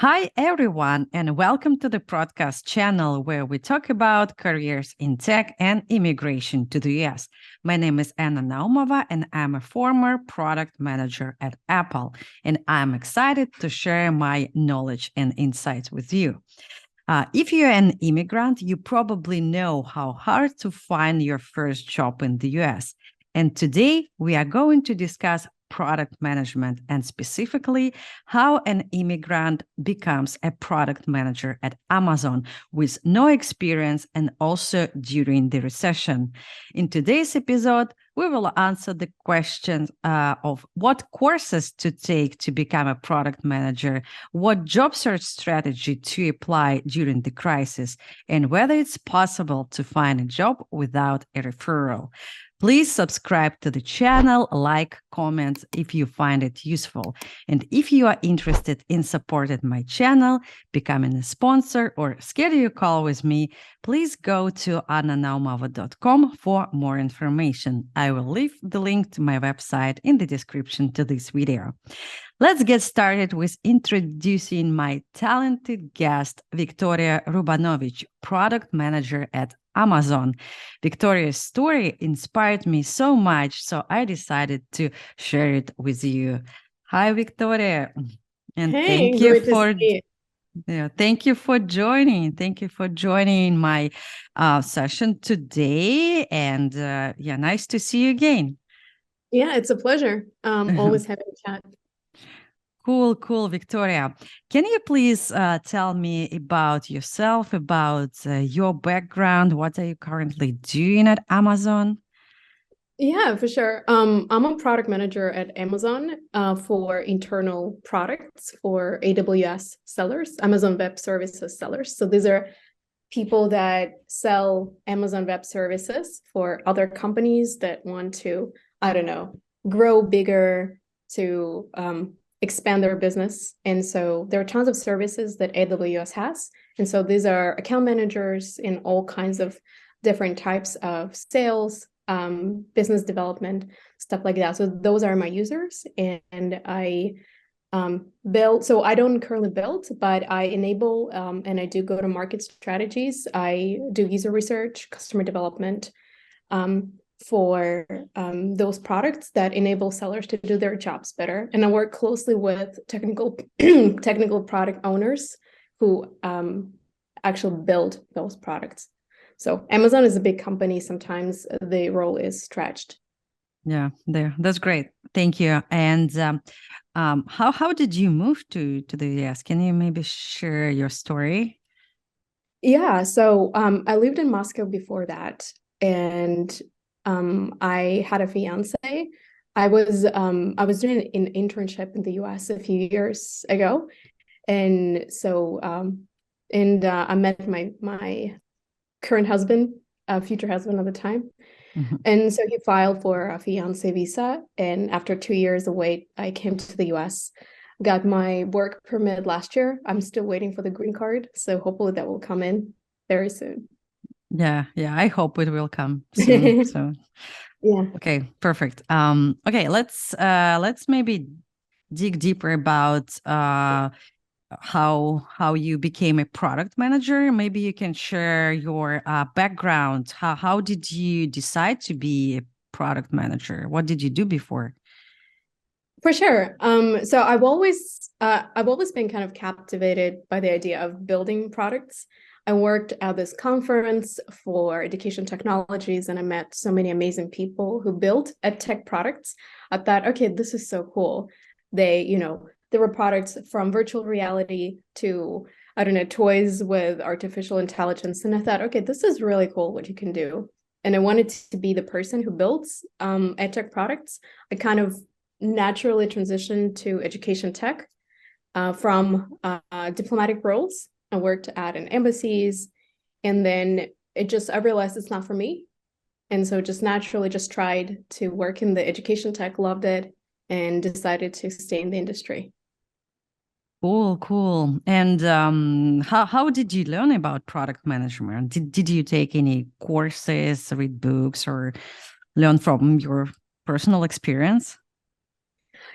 Hi, everyone, and welcome to the podcast channel where we talk about careers in tech and immigration to the US. My name is Anna Naumova, and I'm a former product manager at Apple, and I'm excited to share my knowledge and insights with you. If you're an immigrant, you probably know how hard to find your first job in the US. And today we are going to discuss product management and specifically how an immigrant becomes a product manager at Amazon with no experience and also during the recession. In today's episode, we will answer the questions of what courses to take to become a product manager, what job search strategy to apply during the crisis, and whether it's possible to find a job without a referral. Please subscribe to the channel, like, comment if you find it useful. And if you are interested in supporting my channel, becoming a sponsor, or schedule a call with me, please go to annanaumova.com for more information. I will leave the link to my website in the description to this video. Let's get started with introducing my talented guest, Victoria Rubanovic, product manager at Amazon. Victoria's story inspired me so much, so I decided to share it with you. Hi, Victoria, and Hey, great to see you. thank you for joining. Thank you for joining my session today, and nice to see you again. Yeah, it's a pleasure. Always happy to chat. Cool, Victoria. Can you please tell me about yourself, about your background? What are you currently doing at Amazon? Yeah, for sure. I'm a product manager at Amazon for internal products for AWS sellers, Amazon Web Services sellers. So these are people that sell Amazon Web Services for other companies that want to, grow bigger, to expand their business. And so there are tons of services that AWS has. And so these are account managers in all kinds of different types of sales, business development, stuff like that. So those are my users. And I build, so I don't currently build, but I enable and I do go-to-market strategies. I do user research, customer development, for those products that enable sellers to do their jobs better. And I work closely with technical product owners who actually build those products. So Amazon is a big company. Sometimes the role is stretched. Yeah, that's great. Thank you. And how did you move to the US? Can you maybe share your story? Yeah, so I lived in Moscow before that, and I had a fiance. I was doing an internship in the US a few years ago, and so I met my current husband, future husband at the time, and so he filed for a fiance visa, and after 2 years of wait, I came to the US, got my work permit last year. I'm still waiting for the green card, so hopefully that will come in very soon. Yeah, I hope it will come soon. So Yeah. okay, perfect. Okay, let's maybe dig deeper about how you became a product manager. Maybe you can share your background. How did you decide to be a product manager? What did you do before? For sure. So I've always been kind of captivated by the idea of building products. I worked at this conference for education technologies, and I met so many amazing people who built ed tech products. I thought, okay, this is so cool. There were products from virtual reality to, toys with artificial intelligence. And I thought, okay, this is really cool what you can do. And I wanted to be the person who builds ed tech products. I kind of naturally transitioned to education tech from diplomatic roles. I worked at an embassies, and then I realized it's not for me. And so just naturally just tried to work in the education tech, loved it, and decided to stay in the industry. Cool. And how did you learn about product management? Did you take any courses, read books, or learn from your personal experience?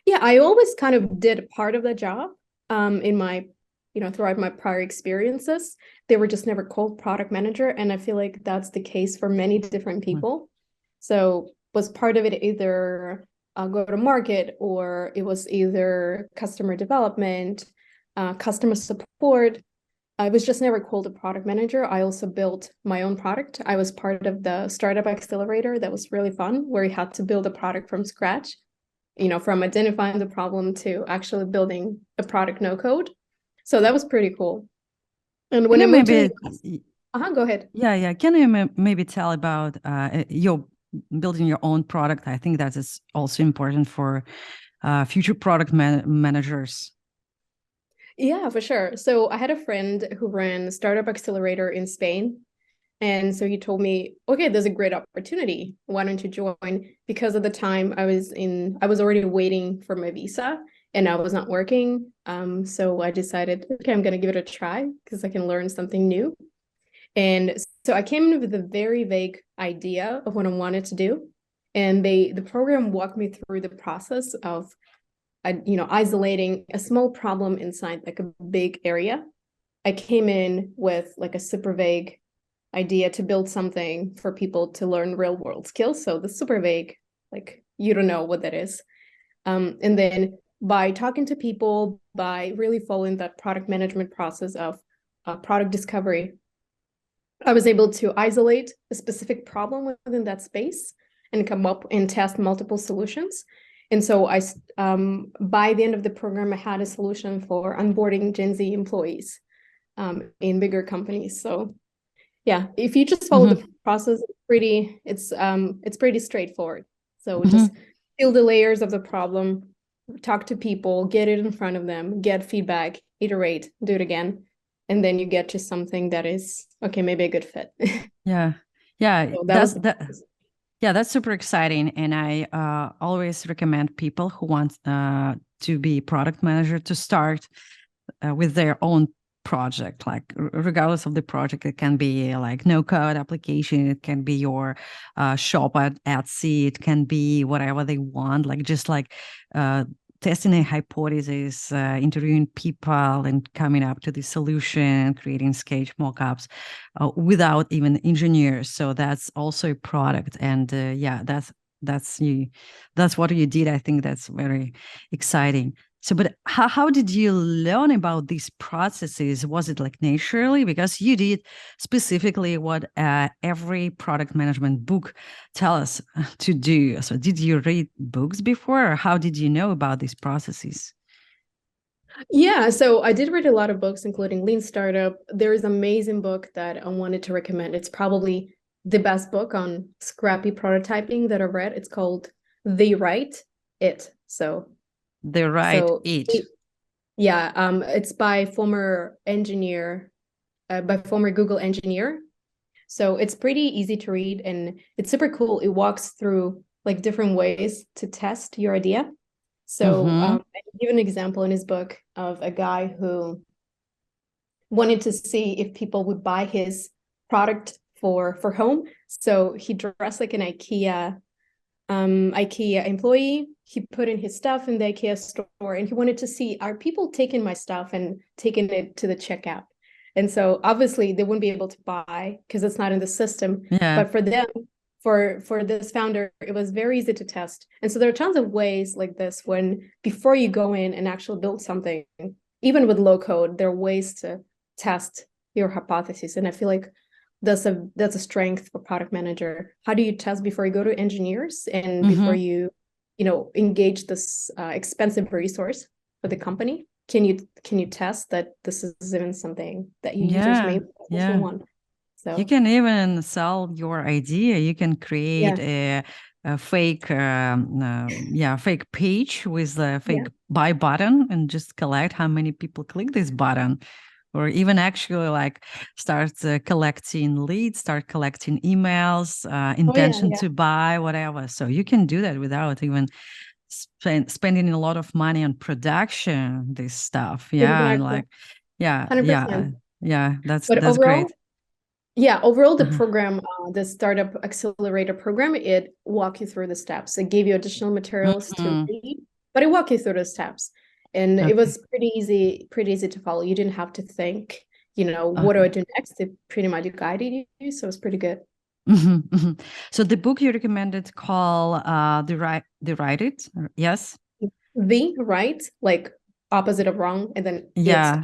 Yeah, I always kind of did part of the job in my throughout my prior experiences, they were just never called product manager. And I feel like that's the case for many different people. So was part of it either go to market, or it was either customer development, customer support. I was just never called a product manager. I also built my own product. I was part of the startup accelerator. That was really fun, where you had to build a product from scratch, from identifying the problem to actually building a product no code. So that was pretty cool. And when I moved to the US, go ahead. Yeah. Can you maybe tell about your building your own product? I think that is also important for future product managers. Yeah, for sure. So I had a friend who ran Startup Accelerator in Spain. And so he told me, okay, there's a great opportunity. Why don't you join? Because at the time I was already waiting for my visa and I was not working. So I decided, okay, I'm going to give it a try because I can learn something new. And so I came in with a very vague idea of what I wanted to do. And the program walked me through the process of isolating a small problem inside like a big area. I came in with like a super vague idea to build something for people to learn real world skills. So the super vague, like you don't know what that is. And then by talking to people, by really following that product management process of product discovery, I was able to isolate a specific problem within that space and come up and test multiple solutions. And so by the end of the program, I had a solution for onboarding Gen Z employees in bigger companies. So yeah, if you just follow the process, it's pretty straightforward. So just peel the layers of the problem, talk to people, get it in front of them, get feedback, iterate, do it again. And then you get to something that is, okay, maybe a good fit. Yeah. So that's super exciting. And I always recommend people who want to be product manager to start with their own project, like regardless of the project. It can be like no code application, it can be your shop at Etsy, it can be whatever they want, like just like testing a hypothesis, interviewing people and coming up to the solution, creating sketch mockups without even engineers. So that's also a product. And that's what you did. I think that's very exciting. So, but how did you learn about these processes? Was it like naturally? Because you did specifically what every product management book tells us to do. So did you read books before, or how did you know about these processes? Yeah, so I did read a lot of books, including Lean Startup. There is an amazing book that I wanted to recommend. It's probably the best book on scrappy prototyping that I've read. It's called The Right It. Yeah, it's by former Google engineer. So it's pretty easy to read and it's super cool. It walks through like different ways to test your idea. So I give an example in his book of a guy who wanted to see if people would buy his product for home. So he dressed like an IKEA employee. He put in his stuff in the IKEA store and he wanted to see, are people taking my stuff and taking it to the checkout? And so obviously they wouldn't be able to buy because it's not in the system. Yeah. But for them, for this founder, it was very easy to test. And so there are tons of ways like this when before you go in and actually build something, even with low code, there are ways to test your hypothesis. And I feel like that's a strength for product manager. How do you test before you go to engineers and before you engage this expensive resource for the company? Can you test that this is even something that your users may want? So you can even sell your idea. You can create a fake fake page with a fake buy button and just collect how many people click this button. Or even actually like start collecting leads, start collecting emails, intention to buy, whatever. So you can do that without even spending a lot of money on production, this stuff. Yeah. Exactly. And like, that's overall, great. Yeah, overall, the program, the Startup Accelerator program, it walked you through the steps. It gave you additional materials to read, but it walked you through the steps. And it Okay. was pretty easy to follow. You didn't have to think, what do I Okay. do next? It pretty much guided you, so it's pretty good. So the book you recommended called the Write It. Yes. The right, like opposite of wrong, and then it's Yeah.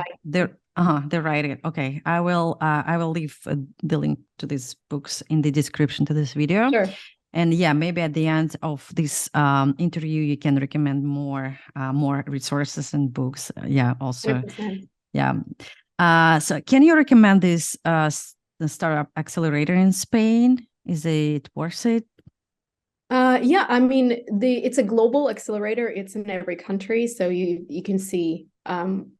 The Write It. Okay. I will leave the link to these books in the description to this video. sure. And yeah, maybe at the end of this interview, you can recommend more resources and books. Yeah, also. 100%. Yeah. So can you recommend this the startup accelerator in Spain? Is it worth it? Yeah, I mean, it's a global accelerator. It's in every country, so you can see,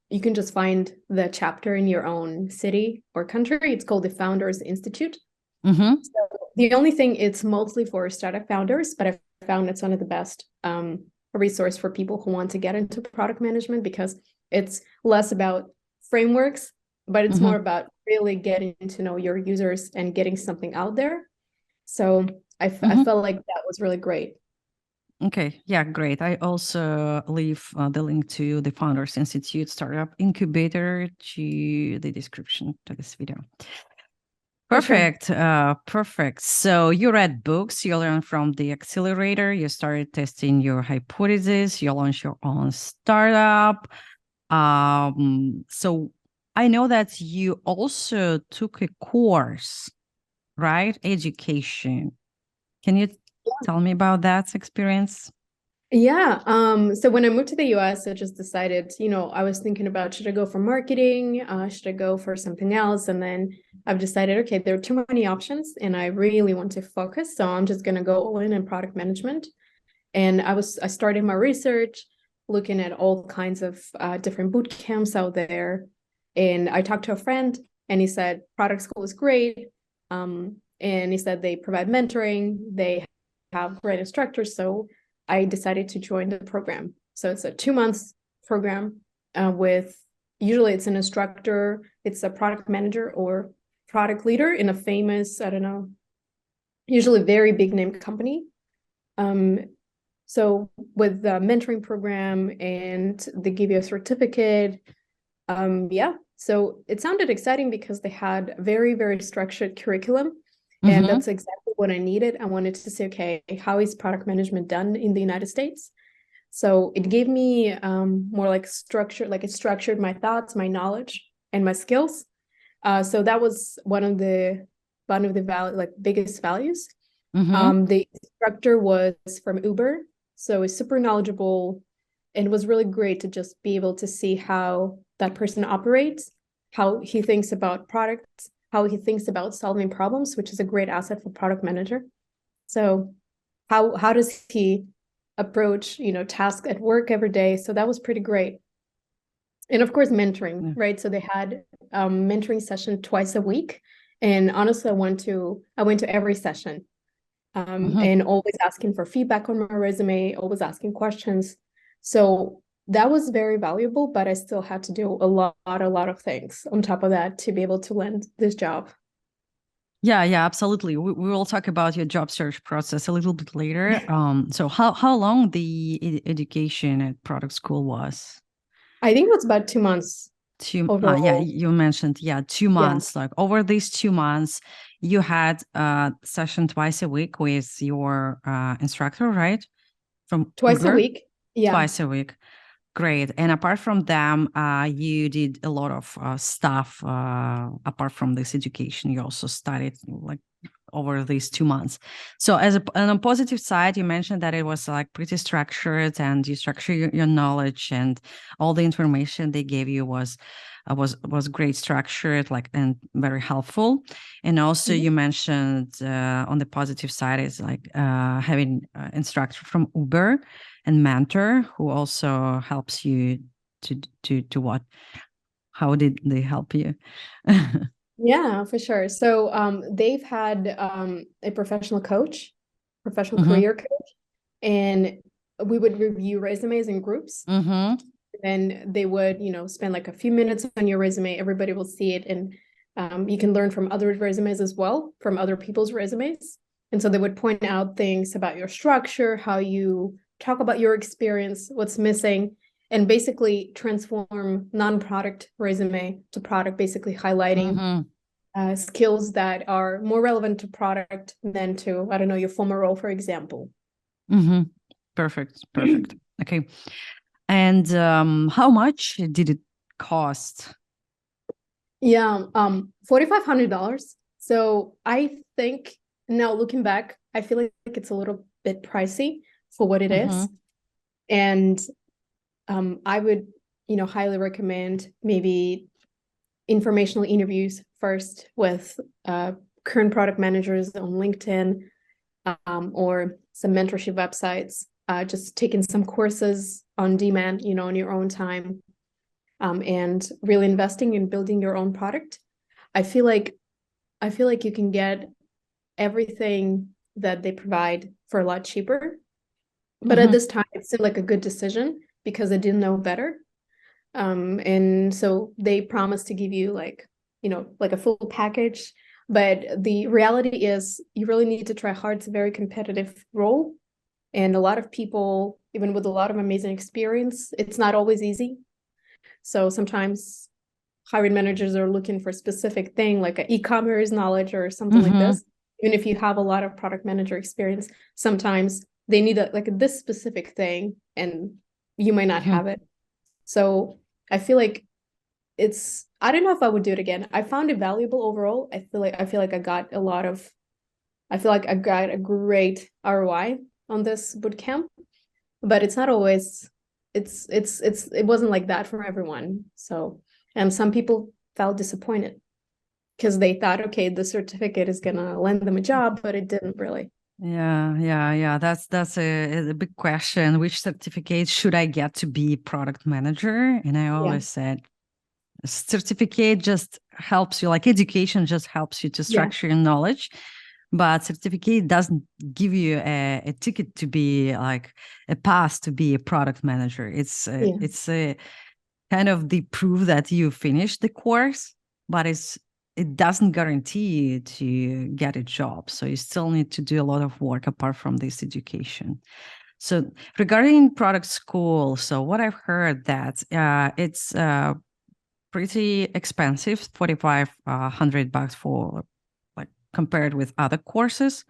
you can just find the chapter in your own city or country. It's called the Founders Institute. Mm-hmm. So the only thing, it's mostly for startup founders, but I found it's one of the best resource for people who want to get into product management, because it's less about frameworks, but it's more Mm-hmm. about really getting to know your users and getting something out there. So I Mm-hmm. felt like that was really great. Okay. Yeah, great. I also leave the link to the Founders Institute Startup Incubator to the description to this video. For sure. Perfect. Perfect. So you read books, you learned from the accelerator, you started testing your hypothesis, you launched your own startup. So I know that you also took a course, right? Education. Can you tell me about that experience? Yeah. So when I moved to the US, I just decided, I was thinking about, should I go for marketing? Should I go for something else? And then I've decided, okay, there are too many options and I really want to focus. So I'm just going to go all in product management. And I started my research, looking at all kinds of different boot camps out there. And I talked to a friend and he said, product school is great. And he said they provide mentoring, they have great instructors. So I decided to join the program. So it's a 2 months program with, usually it's an instructor, it's a product manager or product leader in a famous, I don't know, usually very big name company. So with the mentoring program, and they give you a certificate. Yeah, so it sounded exciting because they had very, very structured curriculum. And Mm-hmm. that's exactly what I needed. I wanted to say, okay, how is product management done in the United States? So it gave me more like structure, like it structured my thoughts, my knowledge, and my skills. So that was one of the biggest values. Mm-hmm. The instructor was from Uber, so he's super knowledgeable, and it was really great to just be able to see how that person operates, how he thinks about products, how he thinks about solving problems, which is a great asset for product manager. So how does he approach, tasks at work every day? So that was pretty great. And of course, mentoring, Yeah. right? So they had mentoring session twice a week. And honestly, I went to every session, Mm-hmm. and always asking for feedback on my resume, always asking questions. So that was very valuable, but I still had to do a lot of things on top of that to be able to land this job. Yeah, absolutely. We will talk about your job search process a little bit later. So how long the education at product school was? I think it was about 2 months Yeah, overall. you mentioned, yeah, two Yeah, months. Like over these 2 months, you had a session twice a week with your instructor, right? From twice a Uber, week. Yeah. twice a week. Great. And apart from them, you did a lot of stuff. Apart from this education, you also studied like over these 2 months. So on a positive side, you mentioned that it was like pretty structured, and you structure your knowledge, and all the information they gave you was great structured, like, and very helpful. And also Mhm. you mentioned on the positive side is like having instructor from Uber and mentor who also helps you to what, how did they help you? Yeah, for sure. So they've had a professional coach, professional Mm-hmm. career coach, and we would review resumes in groups. Mm-hmm. Then they would, spend like a few minutes on your resume. Everybody will see it, and you can learn from other resumes as well, from other people's resumes. And so they would point out things about your structure, how you talk about your experience, what's missing. and basically transform non-product resume to product, basically highlighting skills that are more relevant to product than to, I don't know, your former role, for example. Perfect. Okay. And how much did it cost? Yeah, $4,500. So I think now looking back, I feel like it's a little bit pricey for what it is. And I would, highly recommend maybe informational interviews first with current product managers on LinkedIn, or some mentorship websites, just taking some courses on demand, on your own time, and really investing in building your own product. I feel like you can get everything that they provide for a lot cheaper. But at this time, it seemed like a good decision because I didn't know better. And so they promised to give you like a full package. But the reality is you really need to try hard. It's a very competitive role. And a lot of people, even with a lot of amazing experience, it's not always easy. So sometimes hiring managers are looking for a specific thing, like an e-commerce knowledge or something like this. Even if you have a lot of product manager experience, sometimes they need this specific thing and you might not have it. So I feel like I don't know if I would do it again. I found it valuable overall. I feel like I got a great ROI on this bootcamp, but it's not always, it wasn't like that for everyone. So, and some people felt disappointed because they thought, okay, the certificate is going to land them a job, but it didn't really. Yeah. That's a big question. Which certificate should I get to be product manager? And I always said, certificate just helps you, like education just helps you to structure your knowledge, but certificate doesn't give you a ticket to be like a pass to be a product manager. It's a kind of the proof that you finished the course, but it doesn't guarantee you to get a job. So you still need to do a lot of work apart from this education. So regarding product school, so what I've heard that it's pretty expensive, $4,500 for like compared with other courses.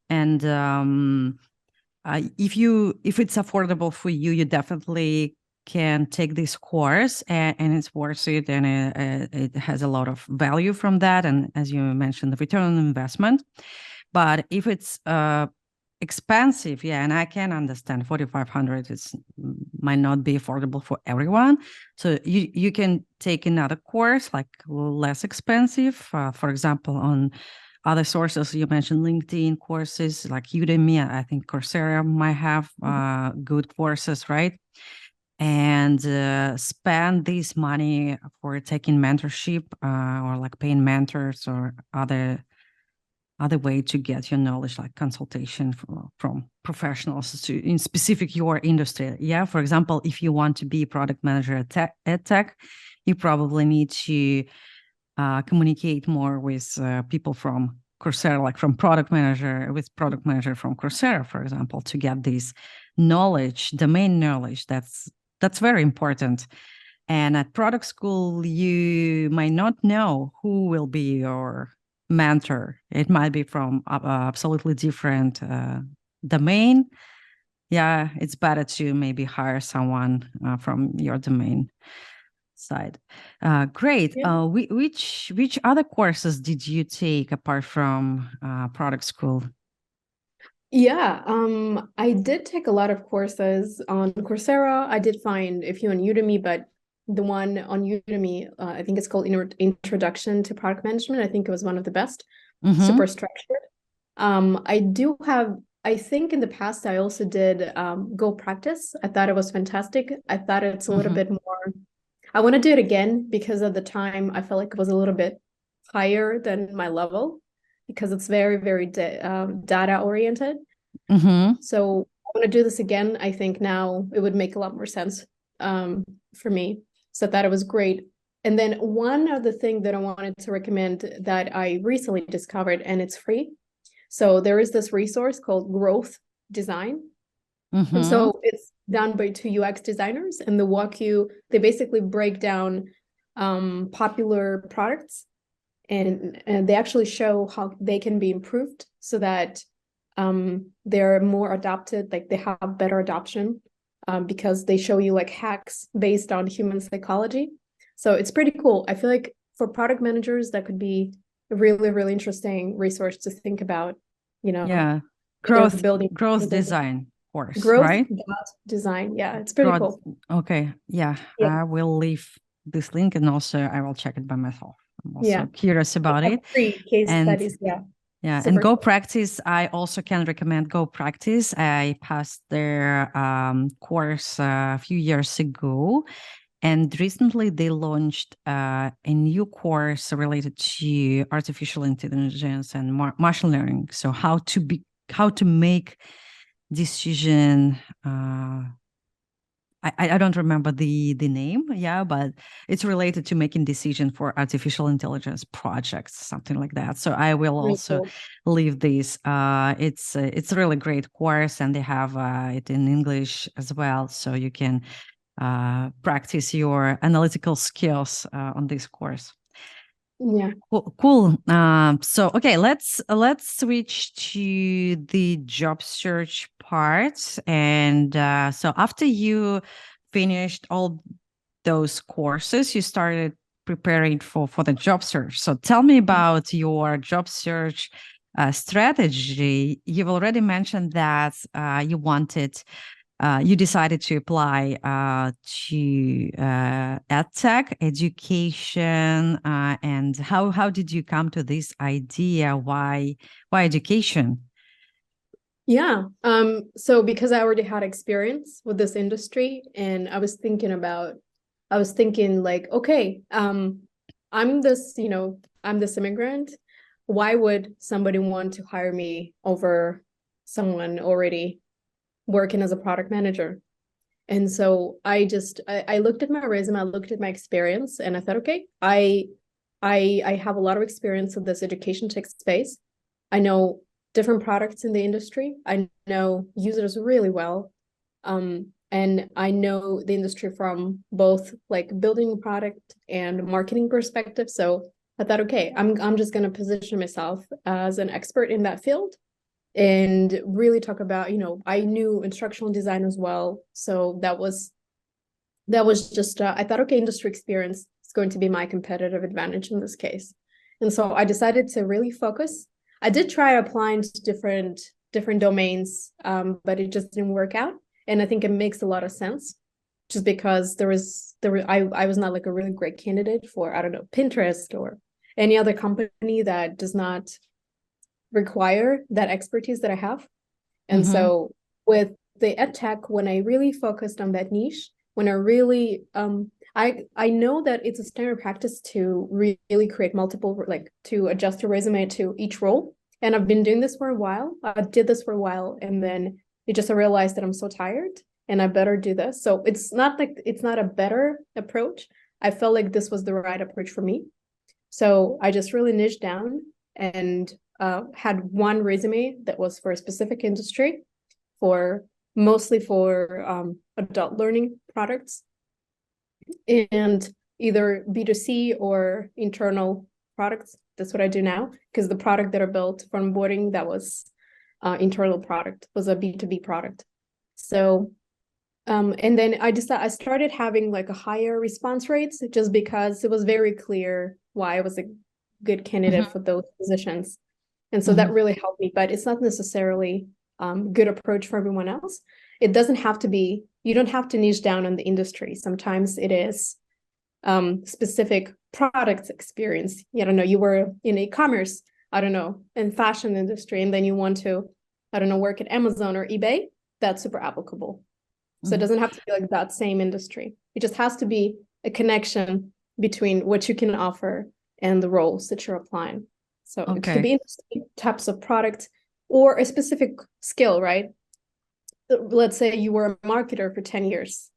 And if it's affordable for you, you definitely can take this course, and it's worth it, and it has a lot of value from that. And as you mentioned, the return on investment. But if it's expensive, and I can understand $4,500 might not be affordable for everyone. So you can take another course like less expensive, for example, on other sources. You mentioned LinkedIn courses like Udemy. I think Coursera might have good courses, right? And spend this money for taking mentorship, or like paying mentors or other way to get your knowledge, like consultation from professionals in specific your industry. Yeah, for example, if you want to be a product manager at tech, you probably need to communicate more with people from Coursera, like from product manager from Coursera, for example, to get this knowledge, domain knowledge. That's very important. And at product school, you might not know who will be your mentor. It might be from absolutely different domain. Yeah, it's better to maybe hire someone from your domain side. Great. Which other courses did you take apart from product school? Yeah, I did take a lot of courses on Coursera. I did find a few on Udemy, but the one on Udemy, I think it's called Introduction to Product Management. I think it was one of the best, super structured. I think in the past, I also did Go Practice. I thought it was fantastic. I thought it's a little bit more, I want to do it again because at the time I felt like it was a little bit higher than my level because it's very, very data oriented. So I want to do this again. I think now it would make a lot more sense for me. So I thought it was great. And then one other thing that I wanted to recommend that I recently discovered, and it's free. So there is this resource called Growth Design. And so done by two UX designers, and they basically break down popular products, and they actually show how they can be improved so that they're more adopted, like they have better adoption, because they show you like hacks based on human psychology. So it's pretty cool. I feel like for product managers, that could be a really, really interesting resource to think about, Yeah. building Growth design course, growth right? design. Yeah, it's pretty cool. Okay. Yeah. Yeah. I will leave this link, and also I will check it by myself. I'm also Yeah. curious about it. Free case And studies. Yeah. yeah, Super and Go cool. Practice, I also can recommend Go Practice. I passed their course a few years ago, and recently they launched a new course related to artificial intelligence and machine learning. So how to make decision. I don't remember the name, yeah, but it's related to making decision for artificial intelligence projects, something like that. So I will Really also cool. leave this. It's a really great course, and they have it in English as well, so you can practice your analytical skills on this course. Yeah. Cool. So okay, let's switch to the job search part. And so after you finished all those courses, you started preparing for the job search. So tell me about your job search strategy. You've already mentioned that you decided to apply to edtech education, and how did you come to this idea? Why education? Yeah. So because I already had experience with this industry, and I was thinking like, okay, I'm this immigrant. Why would somebody want to hire me over someone already working as a product manager? And so I looked at my resume, I looked at my experience, and I thought, okay, I have a lot of experience in this education tech space. I know different products in the industry. I know users really well. And I know the industry from both like building a product and marketing perspective. So I thought, okay, I'm just going to position myself as an expert in that field and really talk about, I knew instructional design as well. So that was just, I thought, okay, industry experience is going to be my competitive advantage in this case. And so I decided to really focus. I did try applying to different domains, but it just didn't work out. And I think it makes a lot of sense just because I was not like a really great candidate for, I don't know, Pinterest or any other company that does not require that expertise that I have. And so with the ed tech, when I really focused on that niche, when I really, I know that it's a standard practice to really create multiple, like to adjust your resume to each role. And I've been doing this for a while. I did this for a while, and then I realized that I'm so tired and I better do this. So it's not a better approach. I felt like this was the right approach for me. So I just really niched down and had one resume that was for a specific industry, mostly for adult learning products, and either B2C or internal products. That's what I do now, because the product that I built for onboarding, that was internal product, was a B2B product. So and then I started having like a higher response rates just because it was very clear why I was a good candidate for those positions. And so that really helped me, but it's not necessarily good approach for everyone else. It doesn't have to be, you don't have to niche down on the industry. Sometimes it is specific products experience. I don't know, you were in e-commerce, I don't know, in fashion industry, and then you want to, I don't know, work at Amazon or eBay. That's super applicable. So it doesn't have to be like that same industry. It just has to be a connection between what you can offer and the roles that you're applying. So it could be interesting types of product or a specific skill, right? Let's say you were a marketer for 10 years.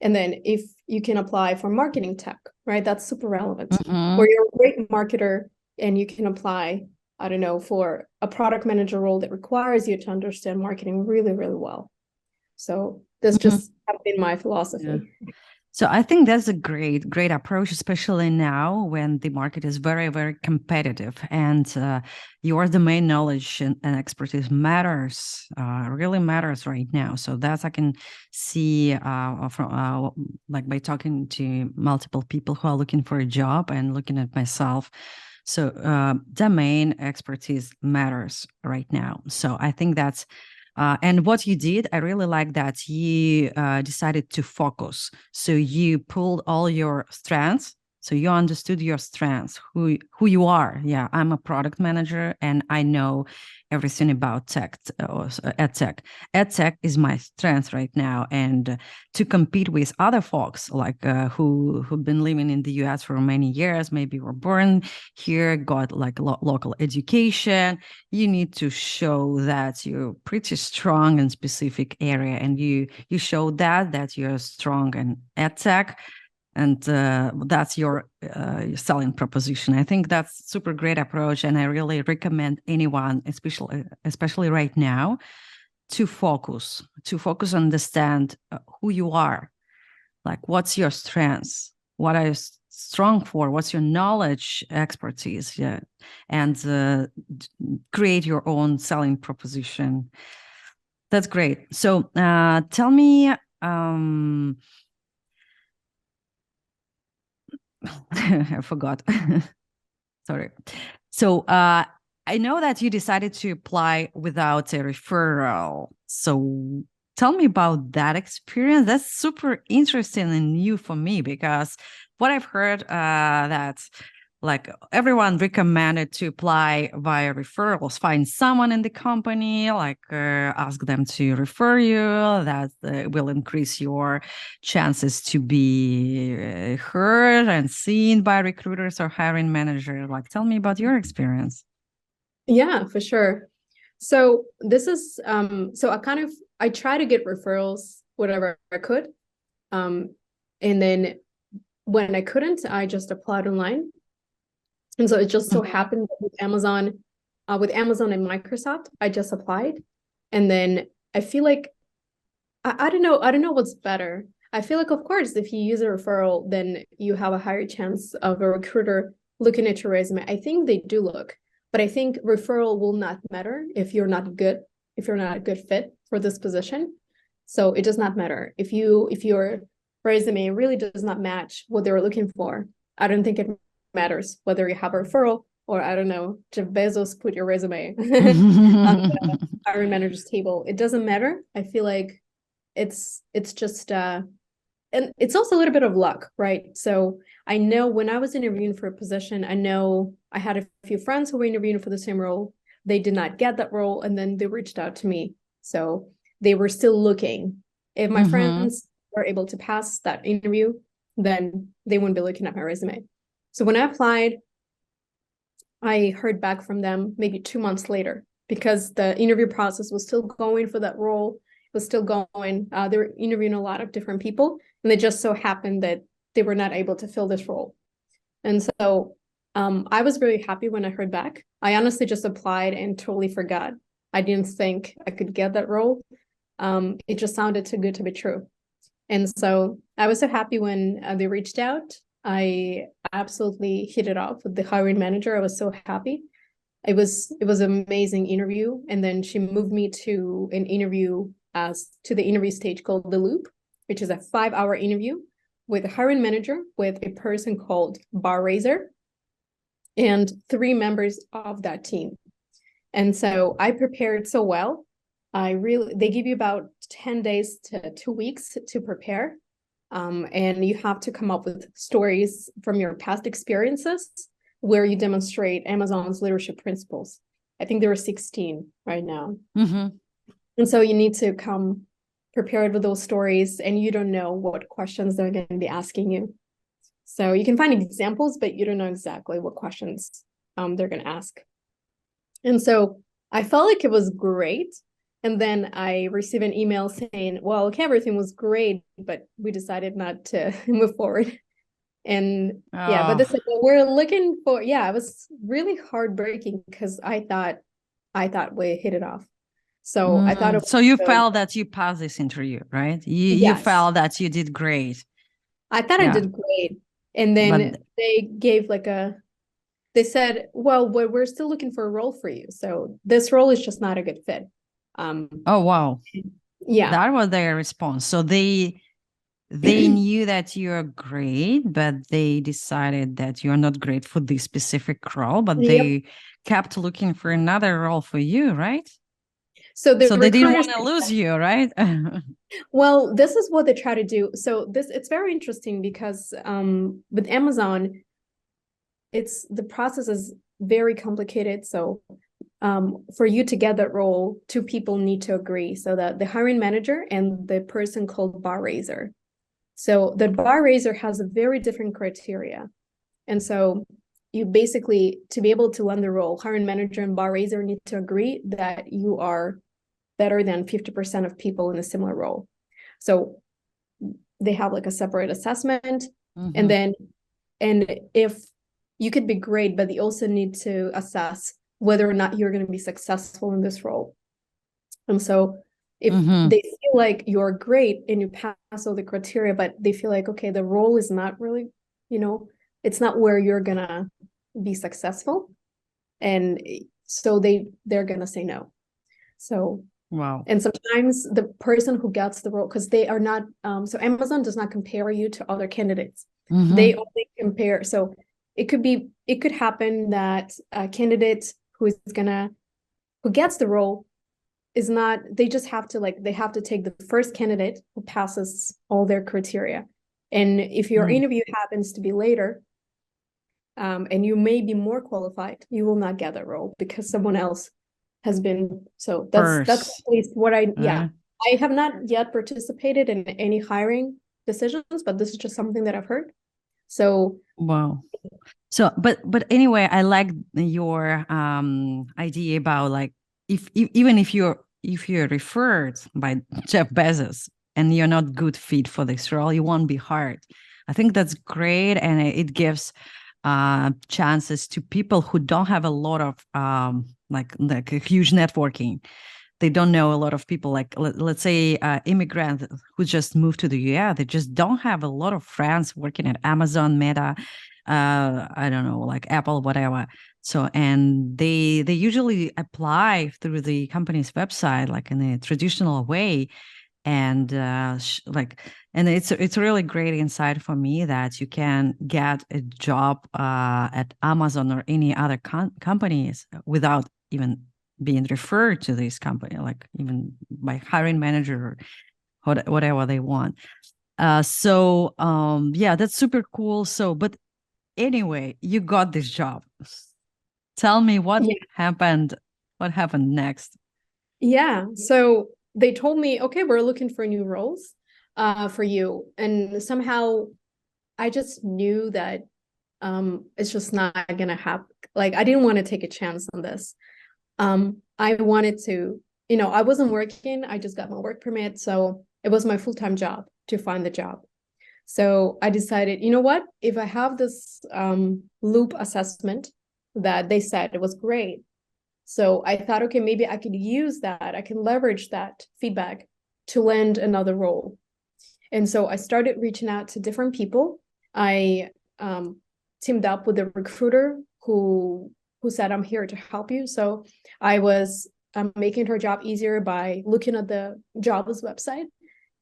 And then if you can apply for marketing tech, right? That's super relevant. Or you're a great marketer and you can apply, I don't know, for a product manager role that requires you to understand marketing really, really well. So That's Mhm. just have been my Yeah. philosophy. So I think that's a great approach, especially now when the market is very, very competitive, and your domain knowledge and expertise matters, really matters right now. So that's I can see from like by talking to multiple people who are looking for a job and looking at myself. So domain expertise matters right now. So I think that's and what you did, I really like that you decided to focus. So you pulled all your strengths. So you understood your strengths, who you are. Yeah, I'm a product manager and I know everything about tech, ed tech. Ed tech is my strength right now, and to compete with other folks like who've been living in the U.S. for many years, maybe were born here, got like local education. You need to show that you're pretty strong in specific area, and you show that you're strong in ed tech, and that's your selling proposition. I think that's super great approach, and I really recommend anyone, especially right now, to focus, understand who you are, like what's your strengths, what are you strong for, what's your knowledge, expertise, yeah, and create your own selling proposition. That's great. So tell me, I forgot. Sorry. So I know that you decided to apply without a referral. So tell me about that experience. That's super interesting and new for me, because what I've heard that like everyone recommended to apply via referrals, find someone in the company, like ask them to refer you. That will increase your chances to be heard and seen by recruiters or hiring manager. Like, tell me about your experience. Yeah, for sure. So this is so I try to get referrals whatever I could. And then when I couldn't, I just applied online. And so it just so happened that with Amazon and Microsoft, I just applied. And then I feel like I don't know what's better. I feel like, of course, if you use a referral, then you have a higher chance of a recruiter looking at your resume. I think they do look, but I think referral will not matter if you're not a good fit for this position. So it does not matter if your resume really does not match what they're looking for. I don't think it matters whether you have a referral or, I don't know, Jeff Bezos put your resume on the hiring manager's table. It doesn't matter. I feel like it's just and it's also a little bit of luck, right? So I know when I was interviewing for a position, I know I had a few friends who were interviewing for the same role. They did not get that role, and then they reached out to me. So they were still looking. If my friends were able to pass that interview, then they wouldn't be looking at my resume. So when I applied, I heard back from them maybe 2 months later, because the interview process was still going for that role. It was still going. They were interviewing a lot of different people, and it just so happened that they were not able to fill this role. And so I was very happy when I heard back. I honestly just applied and totally forgot. I didn't think I could get that role. It just sounded too good to be true. And so I was so happy when they reached out. I absolutely hit it off with the hiring manager. I was so happy. It was an amazing interview. And then she moved me to an interview to the interview stage called The Loop, which is a 5-hour interview with a hiring manager, with a person called Bar Raiser, and 3 members of that team. And so I prepared so well. They give you about 10 days to 2 weeks to prepare. And you have to come up with stories from your past experiences where you demonstrate Amazon's leadership principles. I think there are 16 right now. And so you need to come prepared with those stories, and you don't know what questions they're going to be asking you. So you can find examples, but you don't know exactly what questions they're going to ask. And so I felt like it was great. And then I received an email saying, well, okay, everything was great, but we decided not to move forward. And yeah, but this is what we're looking for. Yeah, it was really heartbreaking because I thought we hit it off. So I thought it So was you really, felt that you passed this interview, right? You yes, felt that you did great. I thought I Yeah. did great. And then But they gave like they said, well, we're still looking for a role for you. So this role is just not a good fit. oh wow. Yeah. That was their response. So they knew that you're great, but they decided that you're not great for this specific role, but Yep. they kept looking for another role for you, right? So the So they didn't recruiters, want to lose you, right? well, this is what they try to do. So it's very interesting because with Amazon, the process is very complicated. So for you to get that role, two people need to agree. So that the hiring manager and the person called bar raiser. So the bar raiser has a very different criteria. And so you basically, to be able to land the role, hiring manager and bar raiser need to agree that you are better than 50% of people in a similar role. So they have like a separate assessment. And then, and if you could be great, but they also need to assess whether or not you're going to be successful in this role. And so if they feel like you're great and you pass all the criteria, but they feel like, okay, the role is not really, it's not where you're going to be successful. And so they're going to say no. So, Wow. and sometimes the person who gets the role, because they are not, so Amazon does not compare you to other candidates. They only compare. So it could happen that a candidate who gets the role is not, they just have to they have to take the first candidate who passes all their criteria. And if your interview happens to be later, and you may be more qualified, you will not get that role because someone else has been. So that's at least what I have not yet participated in any hiring decisions, but this is just something that I've heard. So wow. So but anyway, I like your idea about like even if you're referred by Jeff Bezos and you're not good fit for this role, you won't be hired. I think that's great, and it gives chances to people who don't have a lot of like a huge networking. They don't know a lot of people, like let's say immigrants who just moved to the US. They just don't have a lot of friends working at Amazon, Meta, I don't know, like Apple, whatever. So, and they usually apply through the company's website, like in a traditional way. And and it's a really great insight for me that you can get a job at Amazon or any other companies without even being referred to this company, like even by hiring manager or whatever they want. So yeah, that's super cool. So, but anyway, you got this job. Tell me what happened. What happened next? Yeah. So they told me, okay, we're looking for new roles for you. And somehow I just knew that it's just not going to happen. Like, I didn't want to take a chance on this. I wanted to, I wasn't working. I just got my work permit. So it was my full-time job to find the job. So I decided, you know what, if I have this loop assessment that they said it was great. So I thought, okay, maybe I could use that. I can leverage that feedback to land another role. And so I started reaching out to different people. I teamed up with a recruiter who said, I'm here to help you. So I was making her job easier by looking at the jobs website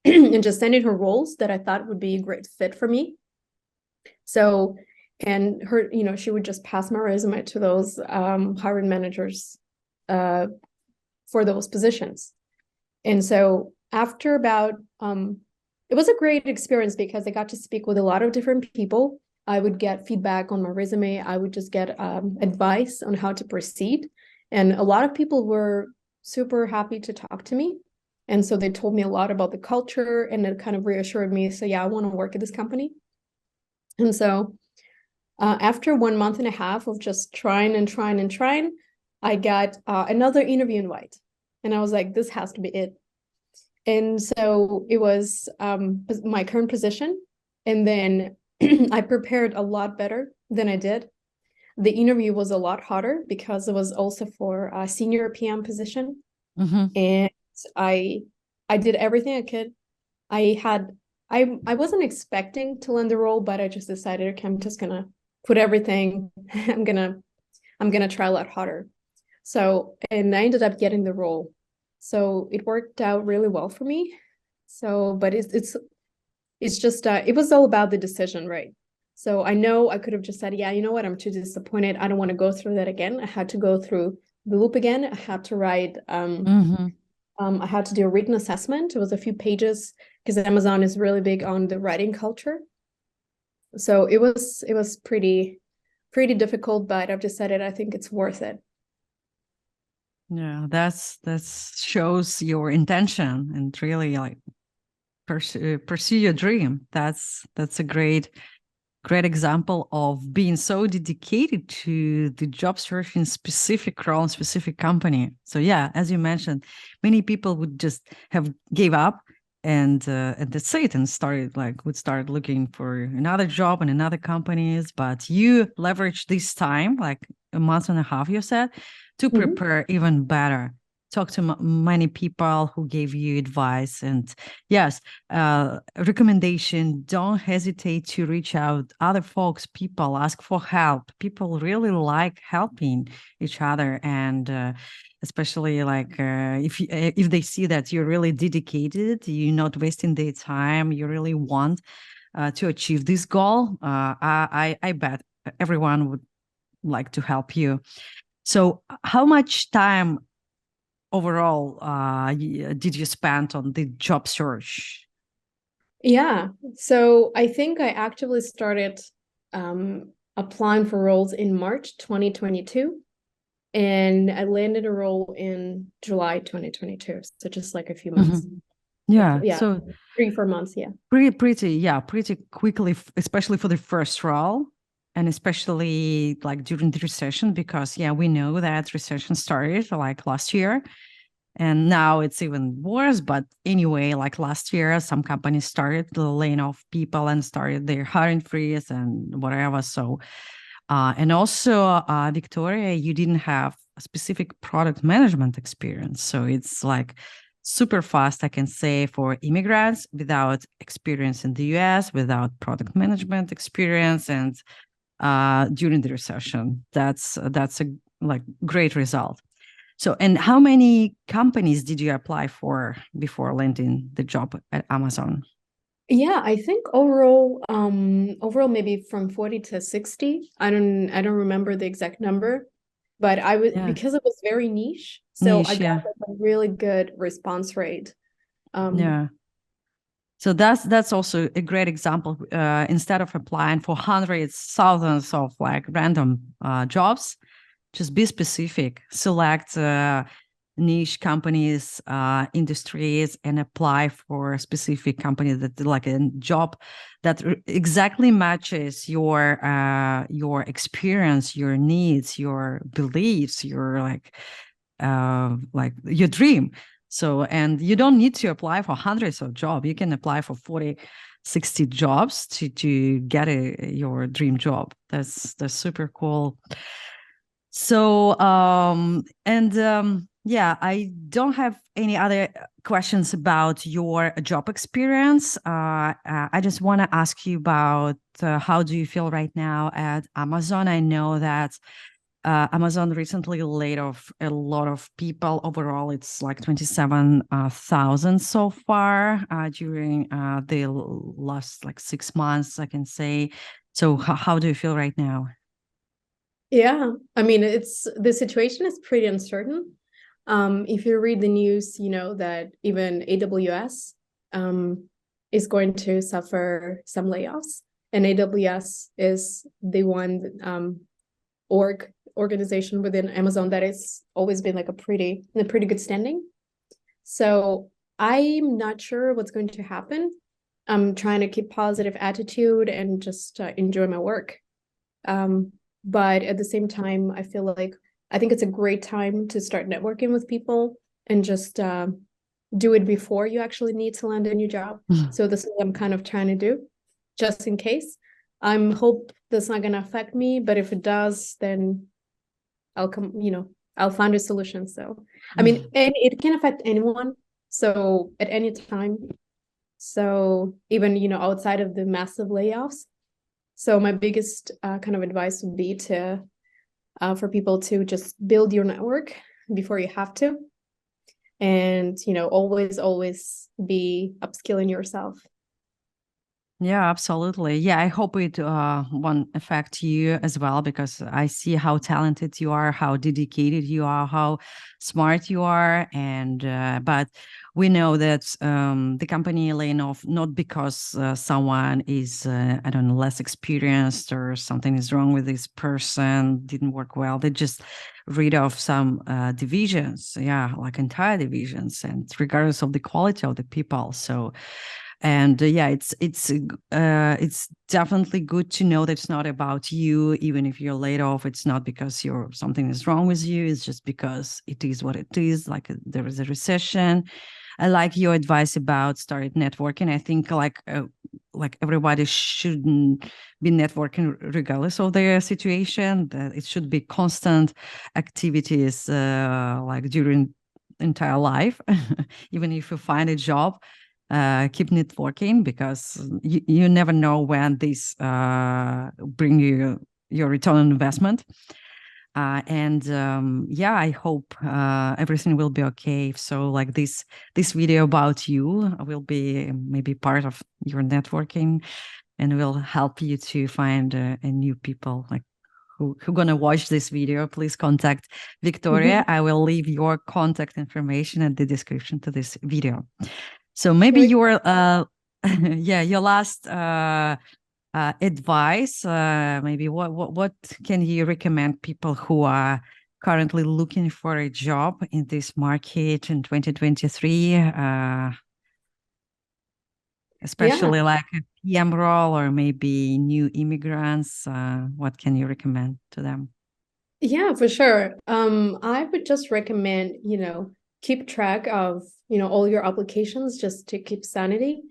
and just sending her roles that I thought would be a great fit for me. So, and her, she would just pass my resume to those hiring managers for those positions. And so after about, it was a great experience because I got to speak with a lot of different people. I would get feedback on my resume. I would just get advice on how to proceed. And a lot of people were super happy to talk to me. And so they told me a lot about the culture, and it kind of reassured me. So yeah, I want to work at this company. And so after 1.5 months of just trying, I got another interview invite. And I was like, this has to be it. And so it was my current position. And then I prepared a lot better than I did. The interview was a lot harder because it was also for a senior PM position. Mm-hmm. And I did everything I could. I wasn't expecting to land the role, but I just decided, okay, I'm just gonna put everything. I'm gonna try a lot harder. So, and I ended up getting the role. So it worked out really well for me. So, but it's just it was all about the decision, right? So I know I could have just said, yeah, you know what, I'm too disappointed. I don't want to go through that again. I had to go through the loop again. I had to write Mm-hmm. I had to do a written assessment. It was a few pages because Amazon is really big on the writing culture. So it was pretty difficult, but I've decided I think it's worth it. Yeah, that's shows your intention and really like pursue your dream. That's a great example of being so dedicated to the job search in specific role and specific company. So yeah, as you mentioned, many people would just have gave up and that's it, and would start looking for another job in another companies. But you leverage this time, like a month and a half, you said, to Mhm. prepare even better. Talk to many people who gave you advice, and yes, recommendation, don't hesitate to reach out other folks, people, ask for help. People really like helping each other, and especially like if they see that you're really dedicated, you're not wasting their time, you really want to achieve this goal, I bet everyone would like to help you. So how much time overall did you spend on the job search? Yeah. So I think I actively started um, applying for roles in March 2022, and I landed a role in July 2022. So just like a few months. Mhm. Yeah, Yeah, so 3 4 months. Yeah. pretty quickly, especially for the first role, and especially like during the recession, because yeah, we know that recession started like last year, and now it's even worse. But anyway, like last year, some companies started laying off people and started their hiring freeze and whatever. So, and also, Victoria, you didn't have a specific product management experience. So it's like super fast, I can say, for immigrants without experience in the US, without product management experience, and during the recession. That's a like great result. So, and how many companies did you apply for before landing the job at Amazon? Yeah, I think overall maybe from 40 to 60. I don't remember the exact number, but I was Yeah, because it was very niche, so I niche. got Yeah, like a really good response rate. Um, yeah. So that's also a great example. Instead of applying for hundreds, thousands of like random jobs, just be specific. Select niche companies, industries, and apply for a specific company that like a job that exactly matches your experience, your needs, your beliefs, your like your dream. So, and you don't need to apply for hundreds of jobs. You can apply for 40, 60 jobs to get your dream job. That's super cool. So, yeah, I don't have any other questions about your job experience. I just want to ask you about how do you feel right now at Amazon? I know that Amazon recently laid off a lot of people. Overall, it's like 27,000 so far during the last like 6 months, I can say. So, how do you feel right now? yeah, I mean it's the situation is pretty uncertain. If you read the news, you know that even AWS is going to suffer some layoffs, and AWS is the one organization within Amazon that has always been like in a pretty good standing. So I'm not sure what's going to happen. I'm trying to keep positive attitude and just enjoy my work. Um, but at the same time, I feel like I think it's a great time to start networking with people and just do it before you actually need to land a new job. So this is what I'm kind of trying to do, just in case. I'm hope that's not going to affect me, but if it does, then I'll come, I'll find a solution. So, I mean, and it can affect anyone. So at any time. So even, outside of the massive layoffs. So my biggest kind of advice would be for people to just build your network before you have to. And, always be upskilling yourself. Yeah, absolutely. Yeah, I hope it won't affect you as well, because I see how talented you are, how dedicated you are, how smart you are, and but we know that the company laying off not because someone is I don't know, less experienced or something is wrong with this person, didn't work well. They just rid of some divisions, yeah, like entire divisions, and regardless of the quality of the people. So. And yeah, it's definitely good to know that it's not about you. Even if you're laid off, it's not because something is wrong with you. It's just because it is what it is. Like there is a recession. I like your advice about start networking. I think like everybody shouldn't be networking regardless of their situation. That it should be constant activities, like during entire life. Even if you find a job, keep networking, because you never know when this bring you your return on investment. And yeah, I hope everything will be okay. So like this video about you will be maybe part of your networking, and will help you to find a new people like who gonna watch this video. Please contact Victoria. I will leave your contact information in the description to this video. So maybe your your last advice, maybe what can you recommend people who are currently looking for a job in this market in 2023, especially like a PM role or maybe new immigrants? What can you recommend to them? Yeah, for sure. I would just recommend, keep track of, all your applications just to keep sanity,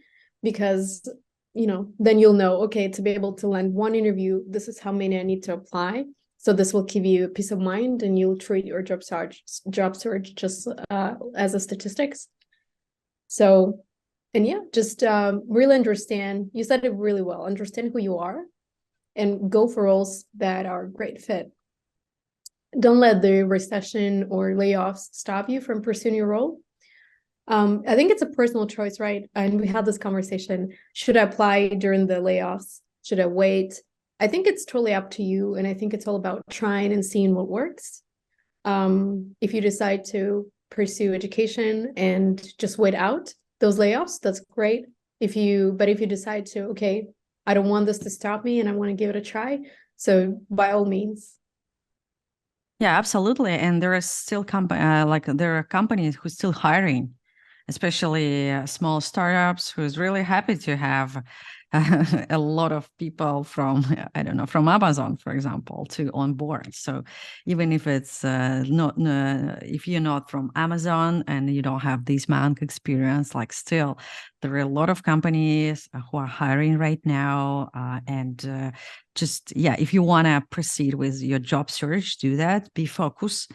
because, then you'll know, okay, to be able to land one interview, this is how many I need to apply. So this will give you peace of mind, and you'll treat your job search just as a statistics. So, and yeah, just really understand, you said it really well, understand who you are and go for roles that are a great fit. Don't let the recession or layoffs stop you from pursuing your role. I think it's a personal choice, right? And we had this conversation. Should I apply during the layoffs? Should I wait? I think it's totally up to you. And I think it's all about trying and seeing what works. If you decide to pursue education and just wait out those layoffs, that's great. But if you decide to, okay, I don't want this to stop me and I want to give it a try, so by all means. Yeah, absolutely. And there are still there are companies who are still hiring, especially small startups, who's really happy to have a lot of people from, I don't know, from Amazon, for example, to on board. So even if it's not, if you're not from Amazon and you don't have this Manc experience, like still, there are a lot of companies who are hiring right now. And just, yeah, if you want to proceed with your job search, do that, be focused.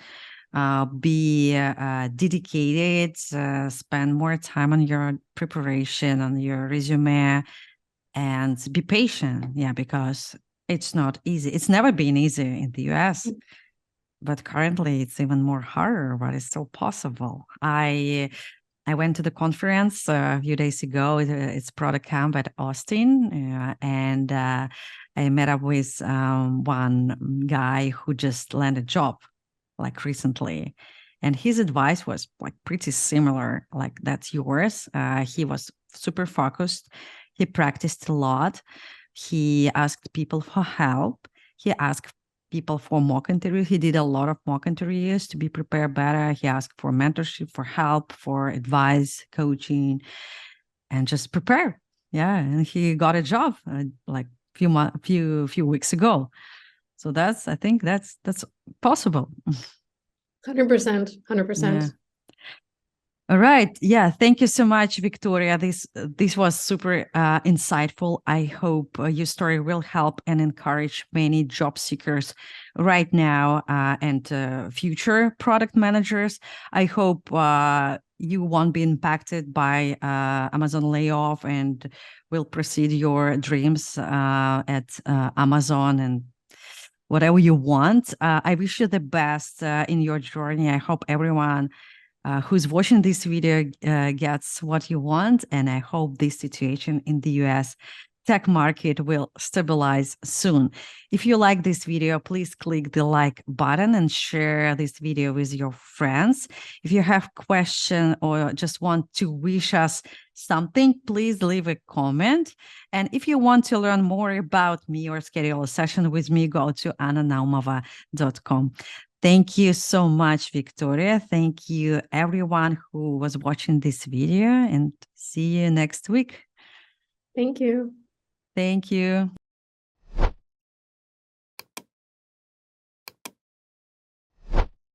Be dedicated, spend more time on your preparation, on your resume, and be patient. Yeah, because it's not easy. It's never been easy in the US, but currently it's even more harder, but it's still possible. I went to the conference a few days ago. It's product camp at Austin, and I met up with one guy who just landed a job like recently, and his advice was like pretty similar, like that's yours. He was super focused. He practiced a lot. He asked people for help. He asked people for mock interviews. He did a lot of mock interviews to be prepared better. He asked for mentorship, for help, for advice, coaching, and just prepare. Yeah, and he got a job like few weeks ago. So I think that's possible. 100%, 100%. Yeah. All right. Yeah. Thank you so much, Victoria. This was super insightful. I hope your story will help and encourage many job seekers right now and future product managers. I hope you won't be impacted by Amazon layoff and will proceed your dreams at Amazon and whatever you want. I wish you the best in your journey. I hope everyone who's watching this video gets what you want. And I hope this situation in the US tech market will stabilize soon. If you like this video, please click the like button and share this video with your friends. If you have questions or just want to wish us something, please leave a comment. And if you want to learn more about me or schedule a session with me, go to annanaumova.com. Thank you so much, Victoria. Thank you, everyone who was watching this video, and see you next week. Thank you. Thank you.